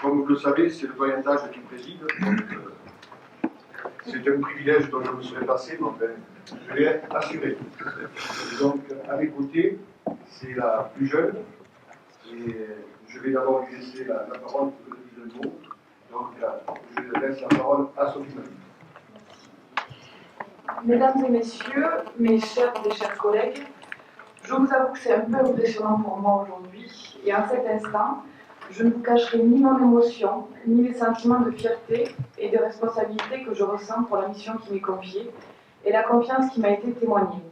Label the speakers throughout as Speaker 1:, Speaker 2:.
Speaker 1: Comme vous le savez, c'est le doyen d'âge qui préside. C'est un privilège dont je me serais passé, mais enfin, je l'ai assuré. Et donc, à mes côtés, c'est la plus jeune. Et je vais d'abord lui laisser la parole pour que je dise un mot. Donc, je laisse la parole à Sophie Marie.
Speaker 2: Mesdames et messieurs, mes chers et chers collègues, je vous avoue que c'est un peu impressionnant pour moi aujourd'hui. Et en cet instant, je ne vous cacherai ni mon émotion, ni les sentiments de fierté et de responsabilité que je ressens pour la mission qui m'est confiée et la confiance qui m'a été témoignée.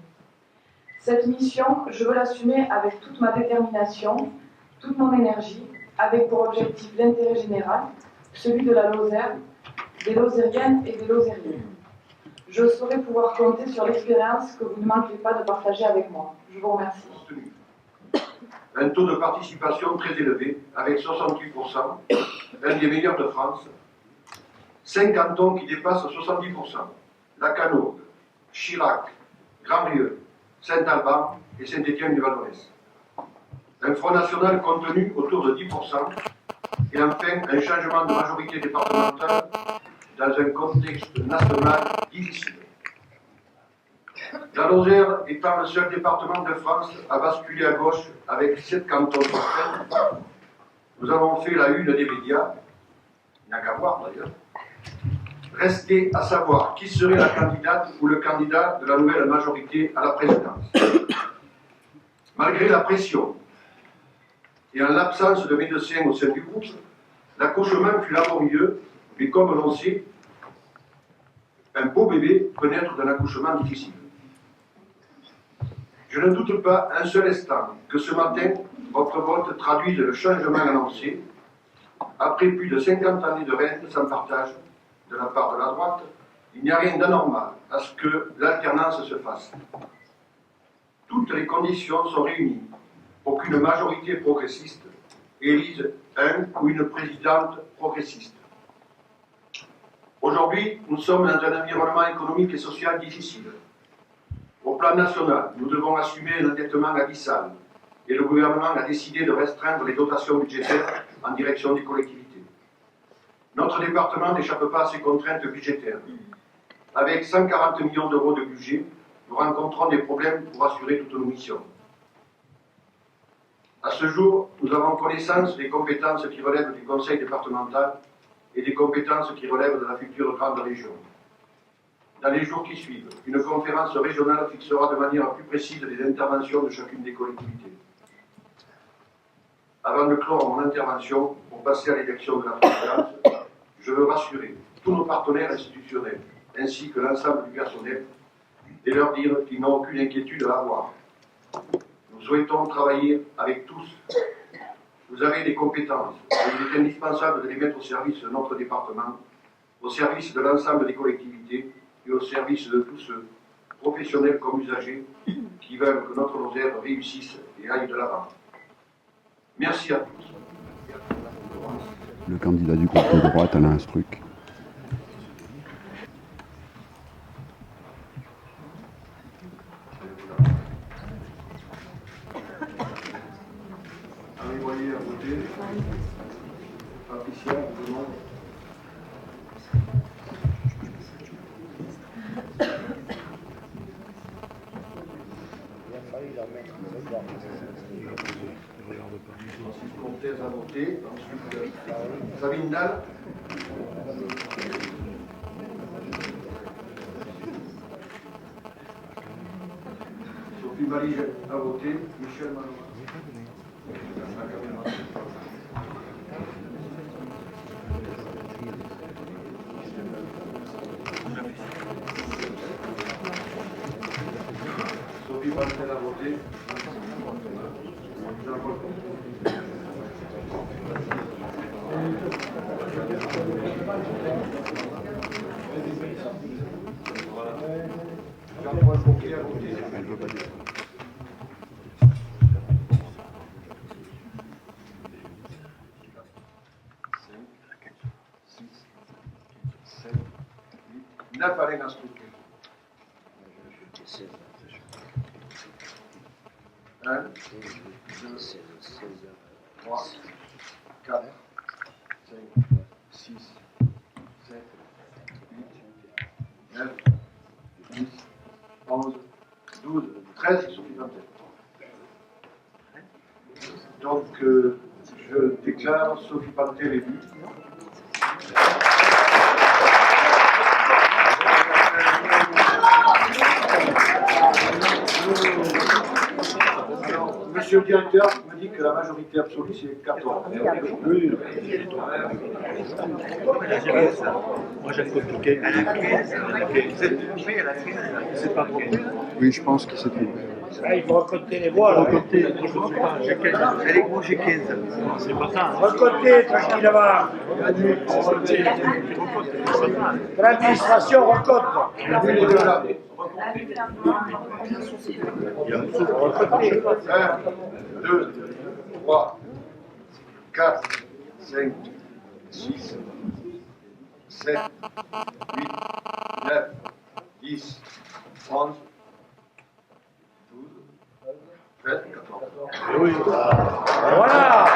Speaker 2: Cette mission, je veux l'assumer avec toute ma détermination, toute mon énergie, avec pour objectif l'intérêt général, celui de la Lozère, des Lozériennes et des Lozériens. Je saurai pouvoir compter sur l'expérience que vous ne manquez pas de partager avec moi. Je vous remercie.
Speaker 1: Un taux de participation très élevé, avec 68%, l'un des meilleurs de France. 5 cantons qui dépassent 70%. Lacanau, Chirac, Grandrieux, Saint-Alban et Saint-Étienne-du-Val-d'Oise. Un Front national contenu autour de 10%. Et enfin, un changement de majorité départementale dans un contexte national difficile. La Lozère étant le seul département de France à basculer à gauche avec 7 cantons de retraite, nous avons fait la une des médias, il n'y a qu'à voir d'ailleurs. Restait à savoir qui serait la candidate ou le candidat de la nouvelle majorité à la présidence. Malgré la pression et en l'absence de médecins au sein du groupe, l'accouchement fut laborieux, mais comme l'on sait, un beau bébé peut naître d'un accouchement difficile. Je ne doute pas un seul instant que ce matin, votre vote traduise le changement annoncé. Après plus de 50 années de règne sans partage de la part de la droite, il n'y a rien d'anormal à ce que l'alternance se fasse. Toutes les conditions sont réunies pour qu'une majorité progressiste élise un ou une présidente progressiste. Aujourd'hui, nous sommes dans un environnement économique et social difficile. Au plan national, nous devons assumer un endettement abyssal et le gouvernement a décidé de restreindre les dotations budgétaires en direction des collectivités. Notre département n'échappe pas à ces contraintes budgétaires. Avec 140 millions d'euros de budget, nous rencontrons des problèmes pour assurer toutes nos missions. À ce jour, nous avons connaissance des compétences qui relèvent du conseil départemental et des compétences qui relèvent de la future grande région. Dans les jours qui suivent, une conférence régionale fixera de manière plus précise les interventions de chacune des collectivités. Avant de clore mon intervention, pour passer à l'élection de la présidence, je veux rassurer tous nos partenaires institutionnels, ainsi que l'ensemble du personnel, et leur dire qu'ils n'ont aucune inquiétude à avoir. Nous souhaitons travailler avec tous. Vous avez des compétences, et il est indispensable de les mettre au service de notre département, au service de l'ensemble des collectivités et au service de tous ceux, professionnels comme usagers, qui veulent que notre Lozère réussisse et aille de l'avant. Merci à tous.
Speaker 3: Le candidat du groupe de droite, Alain Struck.
Speaker 1: Allez, voyez à voter. Patricia, vous demande. Ensuite, Comtesse a voté. Ensuite, Sabine Dalle. Sophie Marie a voté. Michel Manoir. Sophie Martel a voté. Jean-Paul Fouquet a voté.
Speaker 3: Elle veut pas dire.
Speaker 1: Neuf Alain Astruc. 1, 2, 3, 4, 5, J'acclame Sophie Pantel élue. Monsieur le directeur me dit que la majorité absolue c'est 14. Oui.
Speaker 4: Moi j'ai compliqué. C'est pas bon.
Speaker 3: Oui, je pense qu'il s'est trompé.
Speaker 5: Ah, il faut recompter les voix.
Speaker 4: Recompter. Moi j'ai 15. C'est pas ça.
Speaker 5: Recompter tranquillement. L'administration recompte.
Speaker 1: Les deux là. 1, 2, 3, 4, 5, 6, 7, 8, 9, 10, 11, 12, 13, 14.
Speaker 5: Oui. Voilà.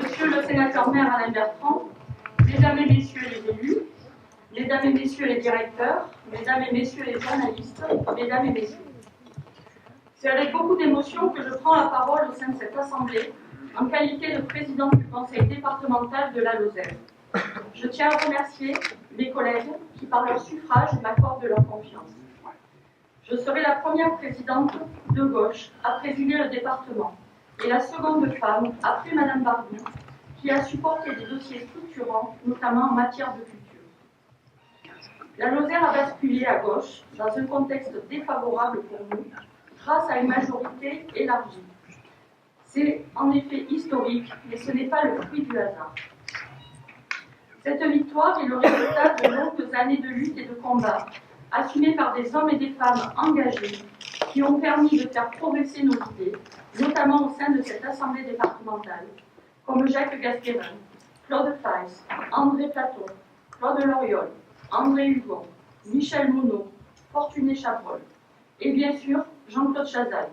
Speaker 6: Monsieur le sénateur maire Alain Bertrand, mesdames et messieurs les élus, mesdames et messieurs les directeurs, mesdames et messieurs les journalistes, mesdames et messieurs. C'est avec beaucoup d'émotion que je prends la parole au sein de cette assemblée en qualité de présidente du conseil départemental de la Lozère. Je tiens à remercier mes collègues qui, par leur suffrage, m'accordent leur confiance. Je serai la première présidente de gauche à présider le département et la seconde femme, après Madame Barbou, qui a supporté des dossiers structurants, notamment en matière de culture. La Lozère a basculé à gauche dans un contexte défavorable pour nous, grâce à une majorité élargie. C'est en effet historique, mais ce n'est pas le fruit du hasard. Cette victoire est le résultat de longues années de lutte et de combat, assumées par des hommes et des femmes engagés, qui ont permis de faire progresser nos idées, notamment au sein de cette assemblée départementale, comme Jacques Gasperin, Claude Faes, André Platon, Claude Loriol, André Hugon, Michel Monod, Fortuné Chabrol, et bien sûr Jean-Claude Chazal,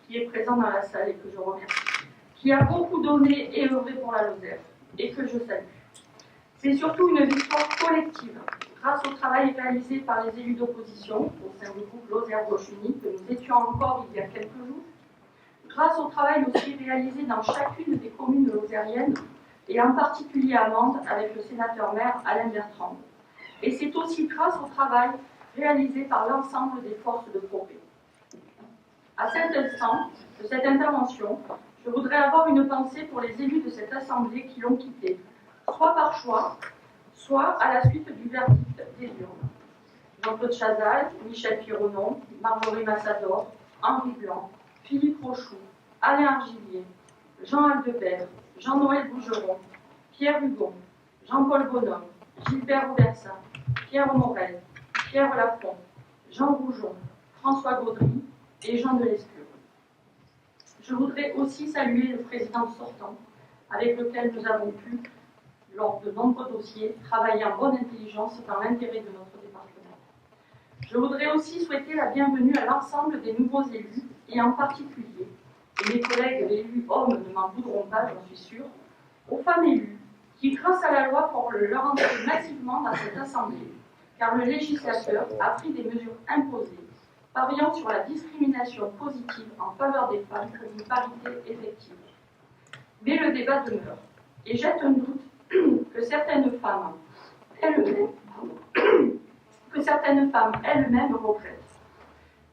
Speaker 6: qui est présent dans la salle et que je remercie, qui a beaucoup donné et œuvré pour la Lozère, et que je salue. C'est surtout une victoire collective, grâce au travail réalisé par les élus d'opposition au sein du groupe Lozère Gauche Unie, que nous étions encore il y a quelques jours, grâce au travail aussi réalisé dans chacune des communes lozériennes, et en particulier à Mende avec le sénateur maire Alain Bertrand. Et c'est aussi grâce au travail réalisé par l'ensemble des forces de progrès. À cet instant de cette intervention, je voudrais avoir une pensée pour les élus de cette assemblée qui l'ont quittée, soit par choix, soit à la suite du verdict des urnes. Jean-Claude Chazal, Michel Pironon, Marjorie Massador, Henri Blanc, Philippe Rochoux, Alain Argilier, Jean Aldebert, Jean-Noël Bougeron, Pierre Hugon, Jean-Paul Bonhomme, Gilbert Rouversin, Pierre Morel, Pierre Lafont, Jean Roujon, François Gaudry et Jean de Lescure. Je voudrais aussi saluer le président sortant, avec lequel nous avons pu, lors de nombreux dossiers, travailler en bonne intelligence dans l'intérêt de notre département. Je voudrais aussi souhaiter la bienvenue à l'ensemble des nouveaux élus, et en particulier, et mes collègues élus hommes ne m'en voudront pas, j'en suis sûre, aux femmes élues, qui, grâce à la loi, portent leur entrée massivement dans cette assemblée, car le législateur a pris des mesures imposées, pariant sur la discrimination positive en faveur des femmes pour une parité effective. Mais le débat demeure, et jette un doute que certaines femmes elles-mêmes regrettent.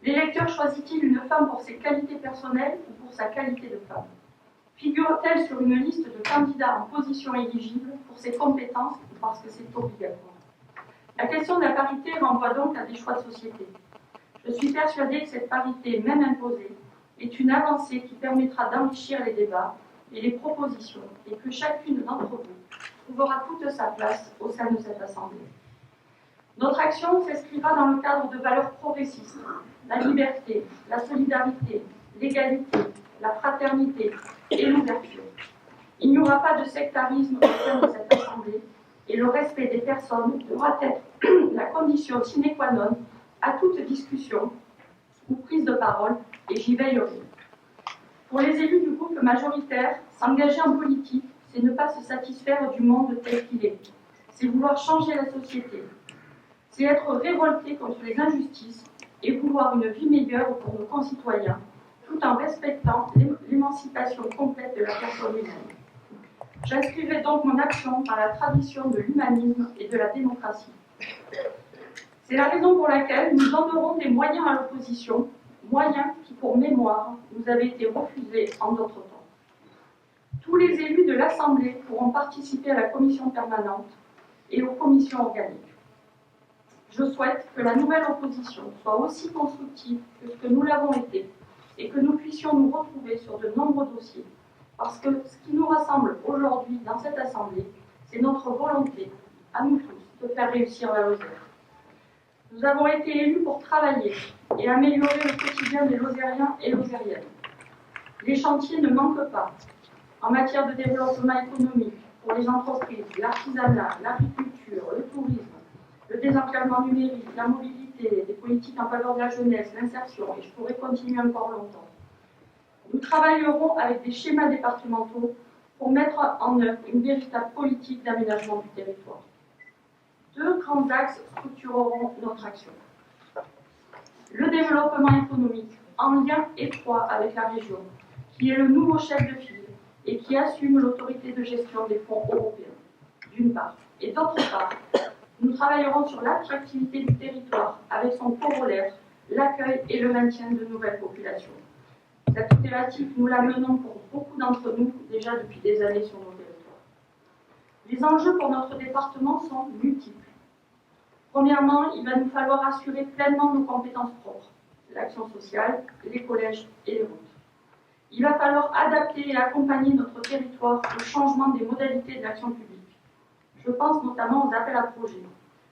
Speaker 6: L'électeur choisit-il une femme pour ses qualités personnelles ou pour sa qualité de femme? Figure-t-elle sur une liste de candidats en position éligible pour ses compétences ou parce que c'est obligatoire? La question de la parité renvoie donc à des choix de société. Je suis persuadée que cette parité, même imposée, est une avancée qui permettra d'enrichir les débats et les propositions et que chacune d'entre vous trouvera toute sa place au sein de cette Assemblée. Notre action s'inscrira dans le cadre de valeurs progressistes, la liberté, la solidarité, l'égalité, la fraternité et l'ouverture. Il n'y aura pas de sectarisme au sein de cette Assemblée et le respect des personnes devra être la condition sine qua non à toute discussion ou prise de parole, et j'y veillerai. Pour les élus du groupe majoritaire, s'engager en politique, c'est ne pas se satisfaire du monde tel qu'il est. C'est vouloir changer la société. C'est être révolté contre les injustices et vouloir une vie meilleure pour nos concitoyens, tout en respectant l'émancipation complète de la personne humaine. J'inscrirai donc mon action par la tradition de l'humanisme et de la démocratie. C'est la raison pour laquelle nous donnerons des moyens à l'opposition, moyens qui, pour mémoire, nous avaient été refusés en d'autres temps. Tous les élus de l'Assemblée pourront participer à la commission permanente et aux commissions organiques. Je souhaite que la nouvelle opposition soit aussi constructive que ce que nous l'avons été et que nous puissions nous retrouver sur de nombreux dossiers. Parce que ce qui nous rassemble aujourd'hui dans cette Assemblée, c'est notre volonté, à nous tous, de faire réussir la Lozère. Nous avons été élus pour travailler et améliorer le quotidien des Lozériens et Lozériennes. Les chantiers ne manquent pas en matière de développement économique pour les entreprises, l'artisanat, l'agriculture, le tourisme, le désenclavement numérique, la mobilité, les politiques en faveur de la jeunesse, l'insertion, et je pourrais continuer encore longtemps. Nous travaillerons avec des schémas départementaux pour mettre en œuvre une véritable politique d'aménagement du territoire. Deux grands axes structureront notre action. Le développement économique, en lien étroit avec la région, qui est le nouveau chef de file et qui assume l'autorité de gestion des fonds européens, d'une part. Et d'autre part, nous travaillerons sur l'attractivité du territoire avec son corollaire, l'accueil et le maintien de nouvelles populations. Cette thématique, nous la menons pour beaucoup d'entre nous déjà depuis des années sur nos territoires. Les enjeux pour notre département sont multiples. Premièrement, il va nous falloir assurer pleinement nos compétences propres, l'action sociale, les collèges et les routes. Il va falloir adapter et accompagner notre territoire au changement des modalités de l'action publique. Je pense notamment aux appels à projets,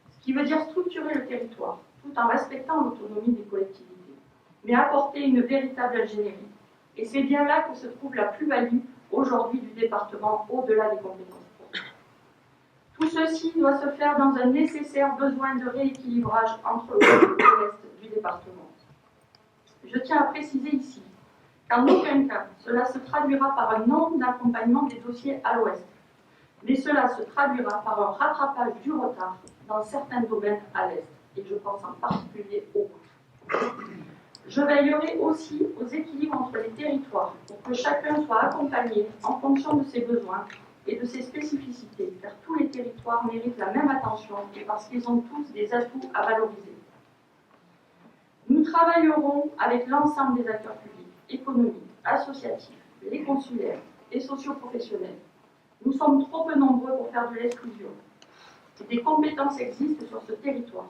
Speaker 6: ce qui veut dire structurer le territoire, tout en respectant l'autonomie des collectivités, mais apporter une véritable ingénierie. Et c'est bien là que se trouve la plus-value aujourd'hui du département, au-delà des compétences propres. Tout ceci doit se faire dans un nécessaire besoin de rééquilibrage entre l'ouest et l'est du département. Je tiens à préciser ici qu'en aucun cas, cela se traduira par un nombre d'accompagnement des dossiers à l'ouest, mais cela se traduira par un rattrapage du retard dans certains domaines à l'est, et je pense en particulier aux routes. Je veillerai aussi aux équilibres entre les territoires pour que chacun soit accompagné en fonction de ses besoins et de ses spécificités, car tous les territoires méritent la même attention et parce qu'ils ont tous des atouts à valoriser. Nous travaillerons avec l'ensemble des acteurs publics, économiques, associatifs, les consulaires et socioprofessionnels. Nous sommes trop peu nombreux pour faire de l'exclusion. Des compétences existent sur ce territoire,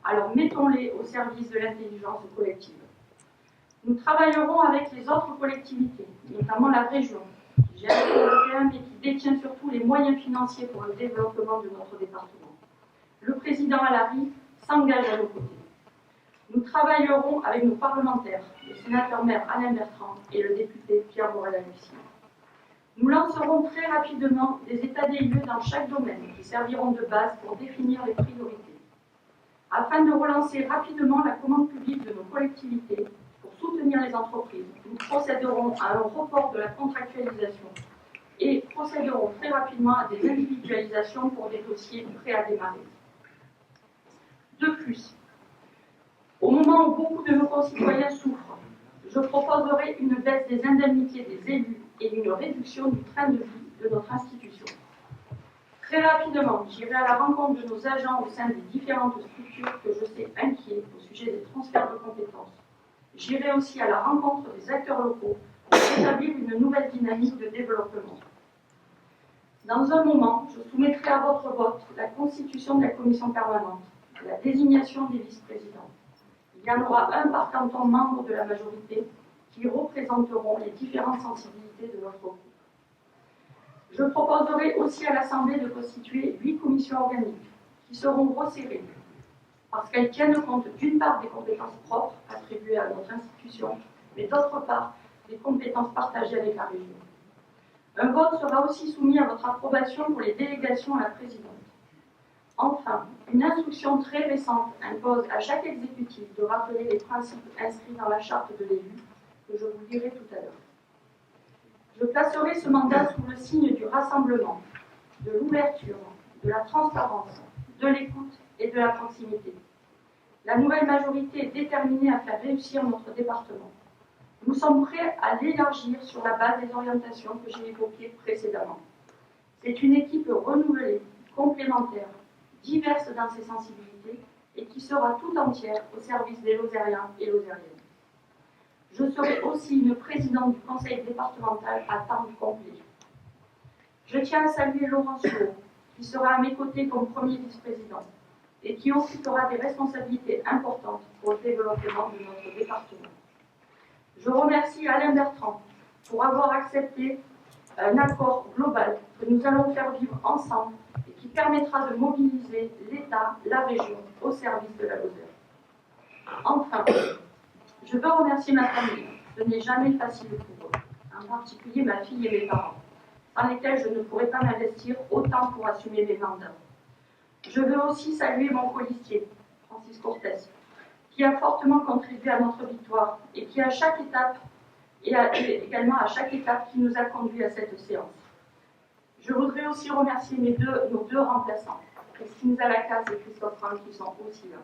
Speaker 6: alors mettons-les au service de l'intelligence collective. Nous travaillerons avec les autres collectivités, notamment la région, qui gère le européen mais qui détient surtout les moyens financiers pour le développement de notre département. Le président Alary s'engage à nos côtés. Nous travaillerons avec nos parlementaires, le sénateur-maire Alain Bertrand et le député Pierre Morel-Lucien. Nous lancerons très rapidement des états des lieux dans chaque domaine qui serviront de base pour définir les priorités. Afin de relancer rapidement la commande publique de nos collectivités, pour soutenir les entreprises, nous procéderons à un report de la contractualisation et procéderons très rapidement à des individualisations pour des dossiers prêts à démarrer. De plus, au moment où beaucoup de nos concitoyens souffrent, je proposerai une baisse des indemnités des élus et une réduction du train de vie de notre institution. Très rapidement, j'irai à la rencontre de nos agents au sein des différentes structures que je sais inquiets au sujet des transferts de compétences. J'irai aussi à la rencontre des acteurs locaux pour établir une nouvelle dynamique de développement. Dans un moment, je soumettrai à votre vote la constitution de la commission permanente, la désignation des vice-présidents. Il y en aura un par canton membre de la majorité qui représenteront les différentes sensibilités de notre groupe. Je proposerai aussi à l'Assemblée de constituer 8 commissions organiques qui seront resserrées parce qu'elles tiennent compte d'une part des compétences propres attribuées à notre institution, mais d'autre part des compétences partagées avec la région. Un vote sera aussi soumis à votre approbation pour les délégations à la présidente. Enfin, une instruction très récente impose à chaque exécutif de rappeler les principes inscrits dans la charte de l'élu, que je vous lirai tout à l'heure. Je placerai ce mandat sous le signe du rassemblement, de l'ouverture, de la transparence, de l'écoute et de la proximité. La nouvelle majorité est déterminée à faire réussir notre département. Nous sommes prêts à l'élargir sur la base des orientations que j'ai évoquées précédemment. C'est une équipe renouvelée, complémentaire, diverse dans ses sensibilités et qui sera tout entière au service des Lozériens et Lozériennes. Je serai aussi une présidente du conseil départemental à temps complet. Je tiens à saluer Laurent Suot, qui sera à mes côtés comme premier vice-président et qui occupera des responsabilités importantes pour le développement de notre département. Je remercie Alain Bertrand pour avoir accepté un accord global que nous allons faire vivre ensemble et qui permettra de mobiliser l'État, la région au service de la Lozère. Enfin, je veux remercier ma famille. Ce n'est jamais facile pour eux, en particulier ma fille et mes parents, sans lesquels je ne pourrais pas m'investir autant pour assumer mes mandats. Je veux aussi saluer mon colistier, Francis Cortés, qui a fortement contribué à notre victoire et qui, à chaque étape, et également à chaque étape qui nous a conduits à cette séance. Je voudrais aussi remercier nos deux remplaçants, Christine Zalakas et Christophe Franck, qui sont aussi là.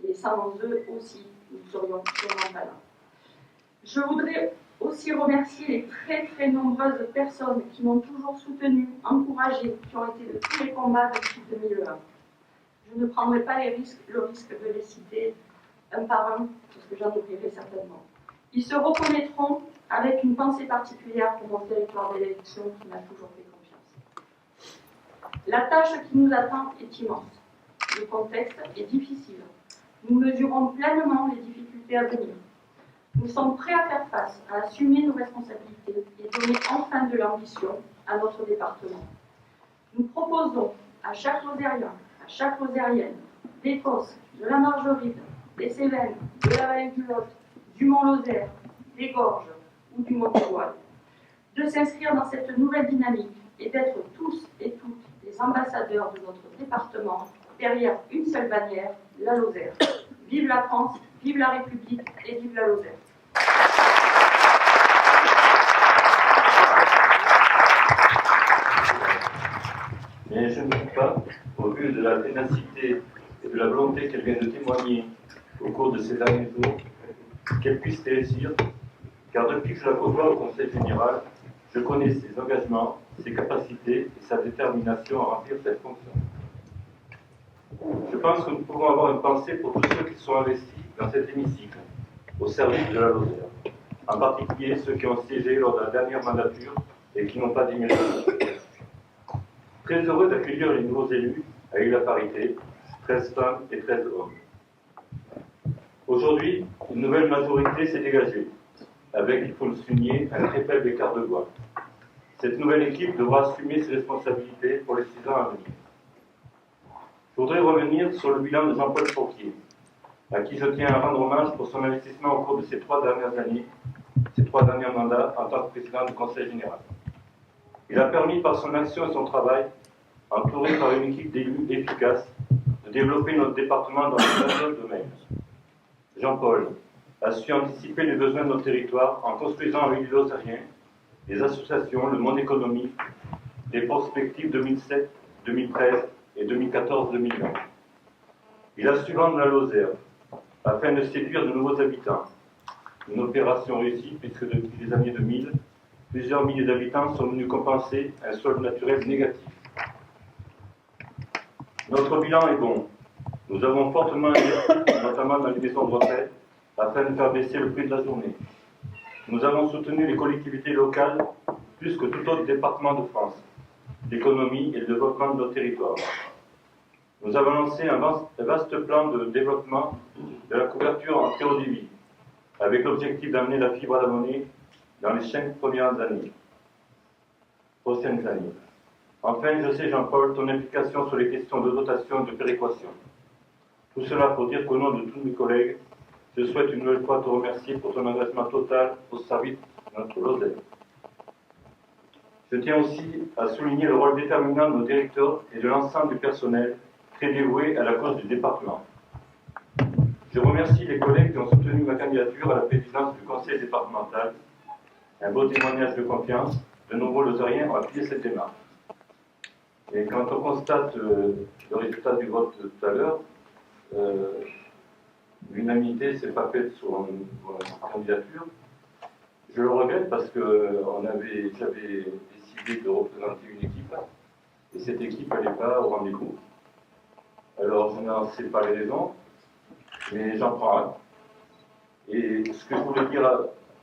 Speaker 6: Et sans eux aussi, nous ne serions sûrement pas là. Je voudrais aussi remercier les très très nombreuses personnes qui m'ont toujours soutenue, encouragée, qui ont été de tous les combats depuis 2001. Je ne prendrai pas le risque de les citer un par un, parce que j'en oublierai certainement. Ils se reconnaîtront avec une pensée particulière pour mon territoire d'élection qui m'a toujours fait confiance. La tâche qui nous attend est immense. Le contexte est difficile. Nous mesurons pleinement les difficultés à venir. Nous sommes prêts à faire face, à assumer nos responsabilités et donner enfin de l'ambition à notre département. Nous proposons à chaque Lozérien, à chaque Lozérienne, des Cosses, de la Margeride, des Cévennes, de la vallée du Lot, du Mont-Lozère, des Gorges ou du Mont-Étoile, de s'inscrire dans cette nouvelle dynamique et d'être tous et toutes les ambassadeurs de notre département derrière une seule bannière, la Lozère. Vive la France, vive la République et vive la Lozère.
Speaker 7: Mais je ne doute pas, au vu de la ténacité et de la volonté qu'elle vient de témoigner au cours de ces derniers jours, qu'elle puisse réussir, car depuis que je la côtoie au Conseil général, je connais ses engagements, ses capacités et sa détermination à remplir cette fonction. Je pense que nous pouvons avoir une pensée pour tous ceux qui sont investis dans cet hémicycle, au service de la Lozère, en particulier ceux qui ont siégé lors de la dernière mandature et qui n'ont pas démérité. Très heureux d'accueillir les nouveaux élus avec la parité, 13 femmes et 13 hommes. Aujourd'hui, une nouvelle majorité s'est dégagée, avec, il faut le souligner, un très faible écart de voix. Cette nouvelle équipe devra assumer ses responsabilités pour les 6 ans à venir. Je voudrais revenir sur le bilan de Jean-Paul Fourquier, à qui je tiens à rendre hommage pour son investissement au cours de ces 3 dernières années, ces 3 derniers mandats en tant que président du Conseil général. Il a permis par son action et son travail, entouré par une équipe d'élus efficaces, de développer notre département dans de nombreux domaines. Jean-Paul a su anticiper les besoins de notre territoire en construisant avec les Lozériens, les associations, le monde économique, des perspectives 2007, 2013 et 2014-2020. Il a su vendre la Lozère afin de séduire de nouveaux habitants. Une opération réussie puisque depuis les années 2000, plusieurs milliers d'habitants sont venus compenser un solde naturel négatif. Notre bilan est bon. Nous avons fortement investi, notamment dans les maisons de retraite, afin de faire baisser le prix de la journée. Nous avons soutenu les collectivités locales plus que tout autre département de France, l'économie et le développement de nos territoires. Nous avons lancé un vaste plan de développement de la couverture en très haut débit, avec l'objectif d'amener la fibre à la monnaie dans les 5 prochaines années. Enfin, je sais, Jean-Paul, ton implication sur les questions de dotation et de péréquation. Tout cela pour dire qu'au nom de tous mes collègues, je souhaite une nouvelle fois te remercier pour ton engagement total au service de notre Lozère. Je tiens aussi à souligner le rôle déterminant de nos directeurs et de l'ensemble du personnel très dévoué à la cause du département. Je remercie les collègues qui ont soutenu ma candidature à la présidence du conseil départemental. Un beau témoignage de confiance. De nombreux Lozériens ont appuyé cette démarche. Et quand on constate le résultat du vote de tout à l'heure, l'unanimité ne s'est pas faite sur ma candidature. Je le regrette parce que j'avais décidé de représenter une équipe et cette équipe n'allait pas au rendez-vous. Alors je n'en sais pas les raisons, mais j'en prends acte. Et ce que je voulais dire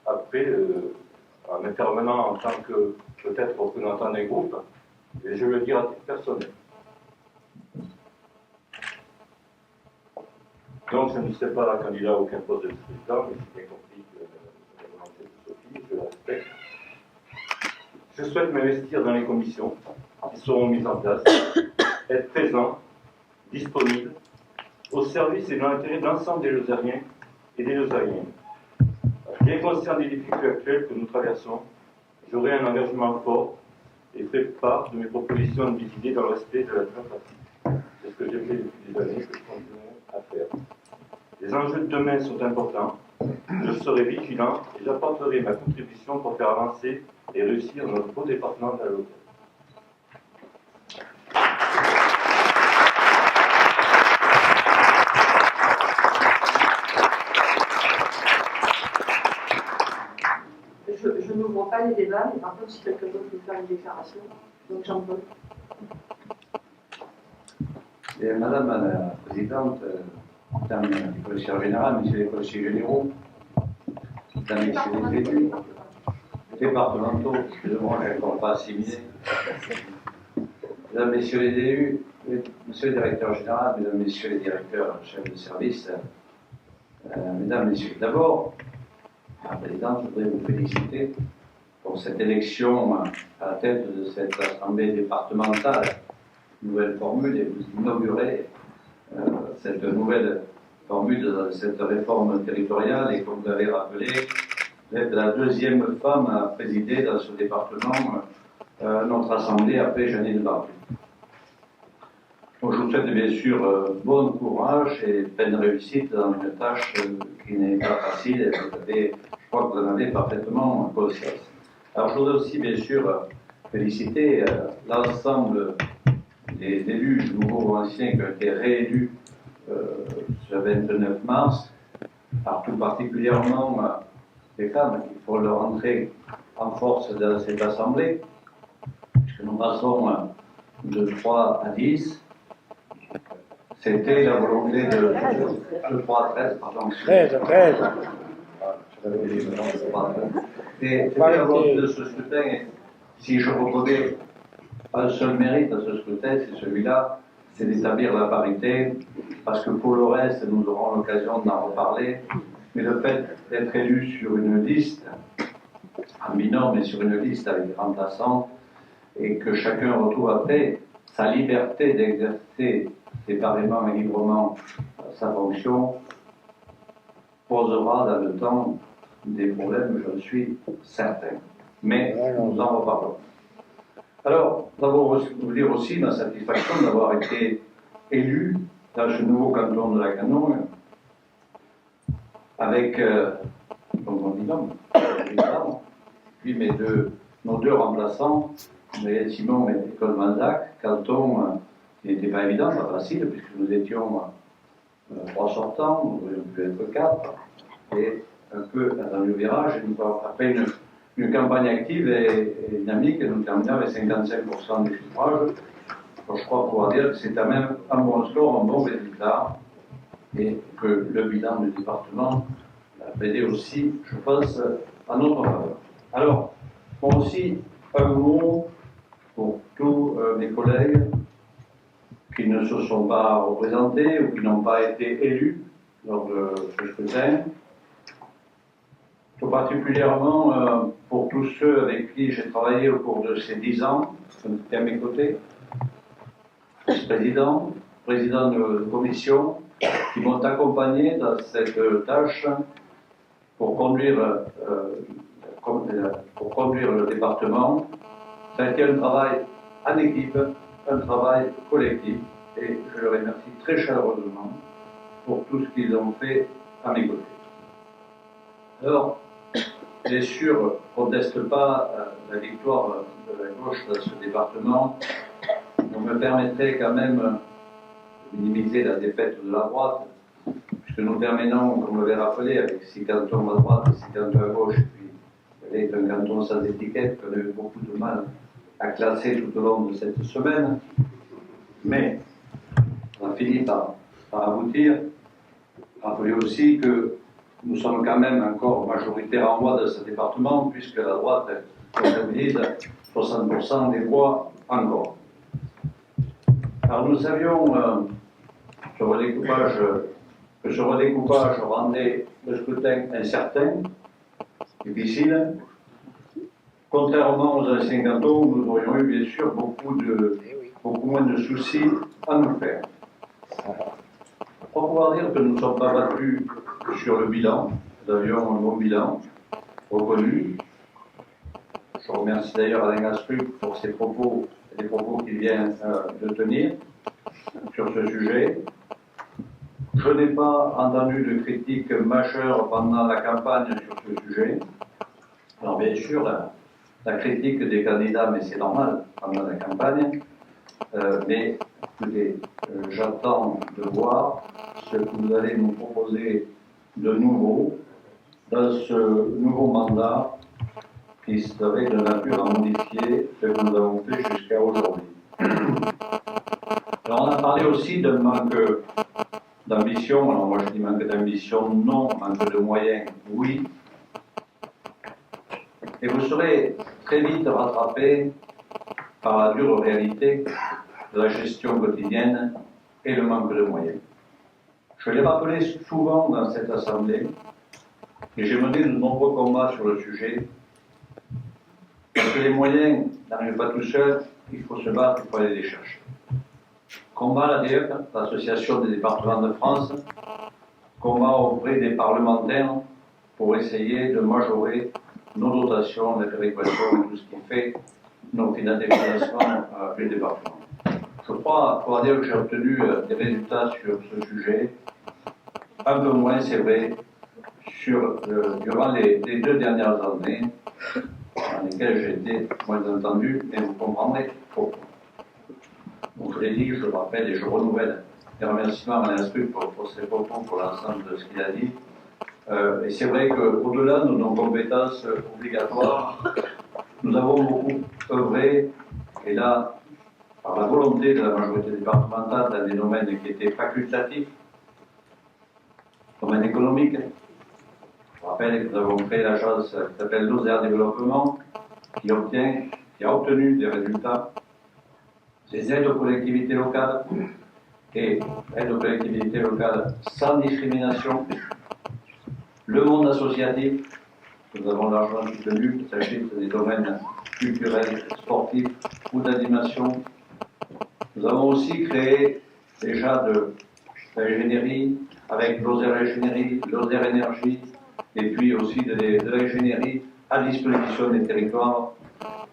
Speaker 7: après, en intervenant en tant que peut-être représentant d'un groupe, et je veux le dire à titre personnel. Donc je ne serai pas candidat à aucun poste de président, mais j'ai bien compris que la volonté de Sophie, je la respecte. Je souhaite m'investir dans les commissions qui seront mises en place, être présent, disponible, au service et dans l'intérêt de l'ensemble des Lozériens et des Lozériennes. Bien conscient des difficultés actuelles que nous traversons, j'aurai un engagement fort et ferai part de mes propositions de mes idées dans le respect de la démocratie. C'est ce que j'ai fait depuis des années, que je continuerai à faire. Les enjeux de demain sont importants. Je serai vigilant et j'apporterai ma contribution pour faire avancer et réussir notre beau département de la Lozère.
Speaker 8: Je n'ouvre pas les débats, mais par contre, si quelqu'un d'autre veut faire une déclaration, donc Jean-Paul.
Speaker 9: Madame la Présidente, Madame les commissaires généraux, Messieurs les commissaires généraux, Mesdames, Messieurs les élus, départementaux, excusez-moi, je n'ai encore pas assimilé. Mesdames, Messieurs les élus, Monsieur le directeur général, Mesdames, Messieurs les directeurs, chefs de service, Mesdames, Messieurs, d'abord, Madame la Présidente, je voudrais vous féliciter pour cette élection à la tête de cette assemblée départementale, nouvelle formule, et vous inaugurez cette nouvelle formule de cette réforme territoriale, et comme vous l'avez rappelé, vous êtes la deuxième femme à présider dans ce département notre assemblée après Jeanine Barbu. Donc, je vous souhaite bien sûr bon courage et pleine réussite dans une tâche qui n'est pas facile, et je crois que vous en avez parfaitement conscience. Alors je voudrais aussi bien sûr féliciter l'ensemble des élus nouveaux ou anciens qui ont été réélus ce 29 mars, alors tout particulièrement les femmes qui font leur entrée en force dans cette assemblée, puisque nous passons de 3 à 10. C'était la volonté de 3 à 13, pardon.
Speaker 5: 13.
Speaker 9: Et c'était la volonté de ce scrutin. Si je reconnais un seul mérite à ce scrutin, c'est celui-là, c'est d'établir la parité, parce que pour le reste, nous aurons l'occasion d'en reparler, mais le fait d'être élu sur une liste, en binôme, mais sur une liste avec des remplaçants, et que chacun retrouve après sa liberté d'exercer séparément et librement sa fonction, posera dans le temps des problèmes, je suis certain. Mais nous en reparlons. Alors, d'abord, vous dire aussi ma satisfaction d'avoir été élu dans ce nouveau canton de la Canoë, avec, comme on dit, puis nos deux remplaçants, Simon et Colmanzac, canton qui n'était pas évident, pas facile, puisque nous étions 3 sortants, nous aurions pu être 4, et un peu dans le virage, et nous avons après une campagne active et dynamique, et nous terminons avec 55% des suffrages. Donc, je crois pouvoir dire que c'est quand même un bon score, un bon résultat, et que le bilan du département a aidé aussi, je pense, à notre faveur. Alors, moi aussi, un mot pour tous mes collègues qui ne se sont pas représentés ou qui n'ont pas été élus lors de ce scrutin. Tout particulièrement pour tous ceux avec qui j'ai travaillé au cours de ces 10 ans, qui étaient à mes côtés, président de commission, qui m'ont accompagné dans cette tâche pour conduire le département. Ça a été un travail en équipe, un travail collectif, et je les remercie très chaleureusement pour tout ce qu'ils ont fait à mes côtés. Alors, bien sûr, je ne proteste pas la victoire de la gauche dans ce département. On me permettrait quand même de minimiser la défaite de la droite, puisque nous terminons, comme on l'avait rappelé, avec 6 cantons à droite et 6 cantons à gauche, et puis il y avait un canton sans étiquette qu'on a eu beaucoup de mal à classer tout au long de cette semaine. Mais on a fini par aboutir. Rappelez aussi que nous sommes quand même encore majoritaires en voix dans ce département, puisque la droite comptabilise 60% des voix encore. Alors nous savions que ce redécoupage rendait le scrutin incertain, difficile. Contrairement aux anciens cantons, nous aurions eu bien sûr beaucoup moins de soucis à nous faire. Pour pouvoir dire que nous ne sommes pas battus sur le bilan, nous avions un bon bilan reconnu. Je remercie d'ailleurs Alain Astruc pour ses propos et les propos qu'il vient de tenir sur ce sujet. Je n'ai pas entendu de critiques majeures pendant la campagne sur ce sujet. Alors bien sûr, la critique des candidats, mais c'est normal pendant la campagne. Mais écoutez, j'attends de voir ce que vous allez nous proposer de nouveau dans ce nouveau mandat qui serait de nature à modifier ce que nous avons fait jusqu'à aujourd'hui. Alors on a parlé aussi d'un manque d'ambition. Alors moi je dis manque d'ambition, non. Manque de moyens, oui. Et vous serez très vite rattrapé par la dure réalité de la gestion quotidienne et le manque de moyens. Je l'ai rappelé souvent dans cette assemblée et j'ai mené de nombreux combats sur le sujet parce que les moyens n'arrivent pas tout seuls, il faut se battre, il faut aller les chercher. Combat l'ADF, l'Association des départements de France, combat auprès des parlementaires pour essayer de majorer nos dotations, la péréquation, tout ce qui fait nos financements du département. Je crois pouvoir dire que j'ai obtenu des résultats sur ce sujet, un peu moins, c'est vrai, durant les 2 dernières années, dans lesquelles j'ai été moins entendu, mais vous comprendrez pourquoi. Donc je l'ai dit, je le rappelle et je renouvelle les remerciements à Alain Astruc pour ses propos, pour l'ensemble de ce qu'il a dit. Et c'est vrai qu'au-delà de nos compétences obligatoires, nous avons beaucoup œuvré, et là, par la volonté de la majorité départementale, dans des domaines qui étaient facultatifs, domaine économique. Je rappelle que nous avons créé l'agence qui s'appelle Lozère Développement, qui a obtenu des résultats, des aides aux collectivités locales, et aides aux collectivités locales sans discrimination, le monde associatif, nous avons largement soutenu, qu'il s'agisse des domaines culturels, sportifs ou d'animation. Nous avons aussi créé déjà de l'ingénierie avec Lozère Ingénierie, Lozère Énergie, et puis aussi de l'ingénierie à disposition des territoires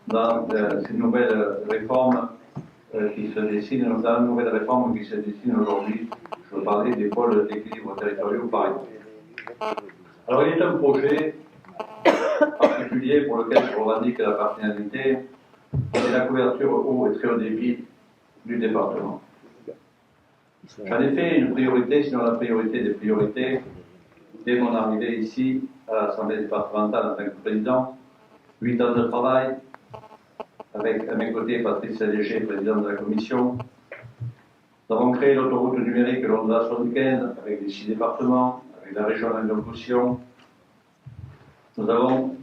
Speaker 9: dans ces nouvelles réformes qui se dessinent, dans la nouvelle réforme qui se dessine aujourd'hui. Je veux parler des pôles d'équilibre territoriaux par exemple. Alors il est un projet particulier pour lequel je revendique la partenariat, c'est la couverture haut et très haut débit du département. J'en ai fait une priorité, sinon la priorité des priorités, dès mon arrivée ici à l'Assemblée départementale en tant que président. 8 ans de travail, avec à mes côtés Patrice Léger, président de la commission. Nous avons créé l'autoroute numérique le long de la 75 avec les 6 départements, avec la région Languedoc-Roussillon. Nous avons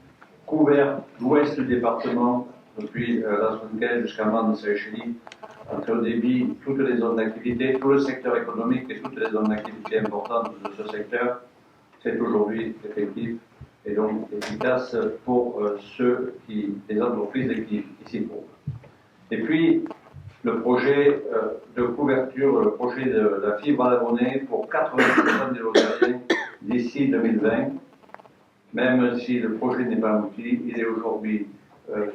Speaker 9: couvert l'ouest du département depuis la 75 jusqu'à Mans-Saint-Chély, en très haut débit, toutes les zones d'activité, tout le secteur économique et toutes les zones d'activité importantes de ce secteur. C'est aujourd'hui effectif et donc efficace pour les entreprises qui s'y trouvent. Et puis, le projet de couverture, le projet de la fibre à l'abonné pour 80% des localités d'ici 2020. Même si le projet n'est pas abouti, il est aujourd'hui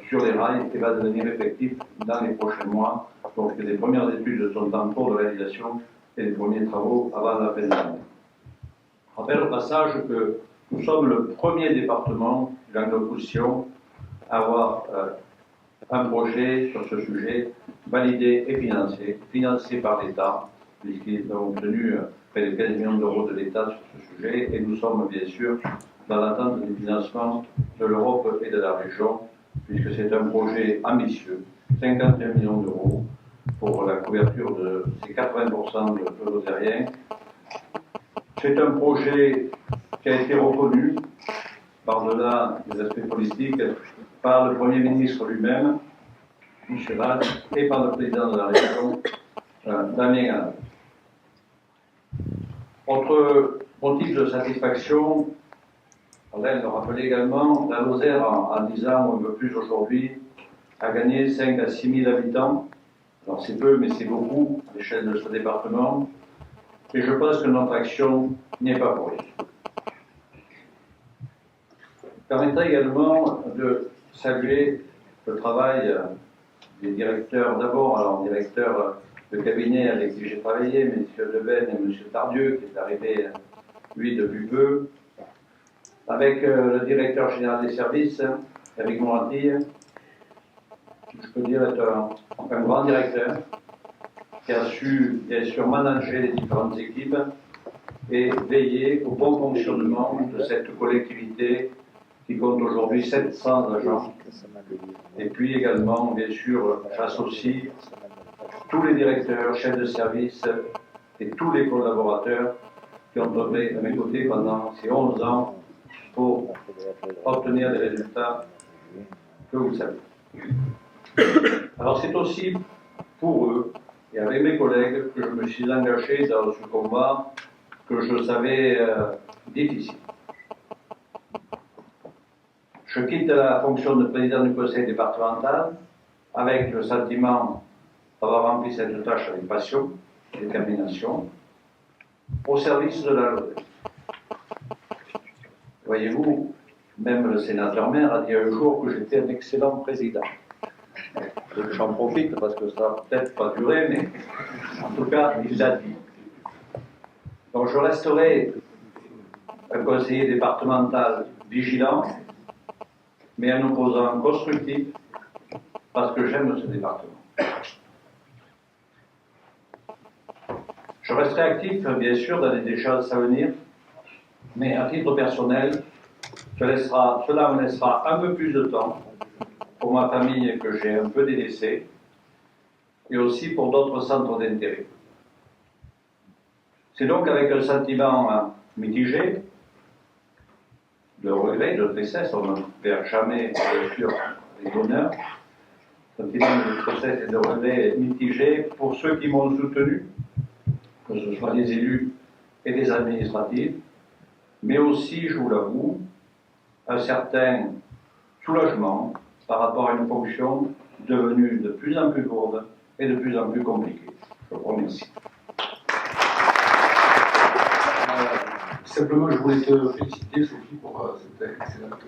Speaker 9: sur les rails et va devenir effectif dans les prochains mois. Donc les premières études sont en cours de réalisation et les premiers travaux avant la fin de l'année. Je rappelle au passage que nous sommes le premier département du Languedoc-Roussillon à avoir un projet sur ce sujet validé et financé par l'État, puisqu'ils ont obtenu près de 15 millions d'euros de l'État sur ce sujet, et nous sommes bien sûr dans l'attente du financement de l'Europe et de la région, puisque c'est un projet ambitieux, 51 millions d'euros pour la couverture de ces 80% de flots aériens. C'est un projet qui a été reconnu, par-delà des aspects politiques, par le Premier ministre lui-même, Michel Valls, et par le président de la région, Damien Ganal. Autre motif de satisfaction, Alain le rappelait également, la Lozère, en 10 ans, un peu plus aujourd'hui, a gagné 5 à 6 000 habitants. Alors c'est peu, mais c'est beaucoup à l'échelle de ce département. Et je pense que notre action n'y est pas pour rien. Permettrait également de saluer le travail des directeurs, d'abord, alors directeur de cabinet avec qui j'ai travaillé, M. Deven et M. Tardieu, qui est arrivé, lui, depuis peu, avec le directeur général des services, Eric Morantille, je peux dire être un grand directeur, qui a su, bien sûr, manager les différentes équipes et veiller au bon fonctionnement de cette collectivité qui compte aujourd'hui 700 agents. Et puis également, bien sûr, j'associe tous les directeurs, chefs de service et tous les collaborateurs qui ont œuvré à mes côtés pendant ces 11 ans pour obtenir des résultats que vous savez. Alors c'est aussi pour eux et avec mes collègues que je me suis engagé dans ce combat que je savais difficile. Je quitte la fonction de président du conseil départemental avec le sentiment d'avoir rempli cette tâche avec passion et détermination au service de la Lozère. Voyez-vous, même le sénateur maire a dit un jour que j'étais un excellent président. J'en profite parce que ça n'a peut-être pas duré, mais en tout cas, il l'a dit. Donc je resterai un conseiller départemental vigilant, mais un opposant constructif, parce que j'aime ce département. Je resterai actif, bien sûr, dans les échéances à venir, mais à titre personnel, cela me laissera un peu plus de temps pour ma famille que j'ai un peu délaissée, et aussi pour d'autres centres d'intérêt. C'est donc avec un sentiment mitigé, de regret, de tristesse, on ne perd jamais, bien sûr, les bonheurs, sentiment de tristesse et de regret mitigé pour ceux qui m'ont soutenu, que ce soit les élus et les administratifs, mais aussi, je vous l'avoue, un certain soulagement par rapport à une fonction devenue de plus en plus lourde et de plus en plus compliquée. Je vous remercie.
Speaker 1: Simplement, je voulais te féliciter, Sophie, pour cette excellente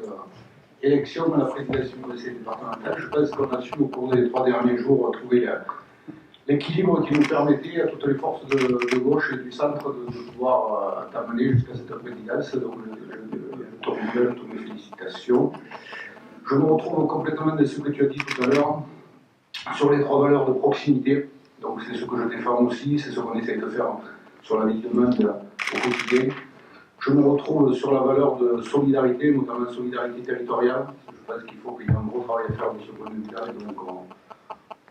Speaker 1: élection à la présidence du conseil départemental. Je pense qu'on a su, au cours des 3 derniers jours, trouver l'équilibre qui nous permettait à toutes les forces de gauche et du centre de pouvoir t'amener jusqu'à cette présidence. Donc, je te renouvelle toutes mes félicitations. Je me retrouve complètement dans ce que tu as dit tout à l'heure sur les 3 valeurs de proximité. Donc, c'est ce que je défends aussi, c'est ce qu'on essaye de faire sur la vie de monde au quotidien. Je me retrouve sur la valeur de solidarité, notamment solidarité territoriale. Je pense qu'il faut qu'il y ait un gros travail à faire de ce point de vue-là, et donc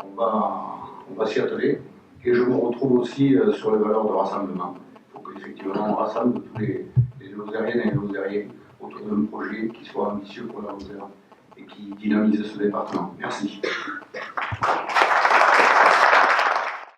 Speaker 1: on va s'y atteler. Et je me retrouve aussi sur les valeurs de rassemblement. Il faut qu'effectivement on rassemble tous les Lozériennes et les Lozériens autour d'un projet qui soit ambitieux pour la Lozère et qui dynamise ce département. Merci.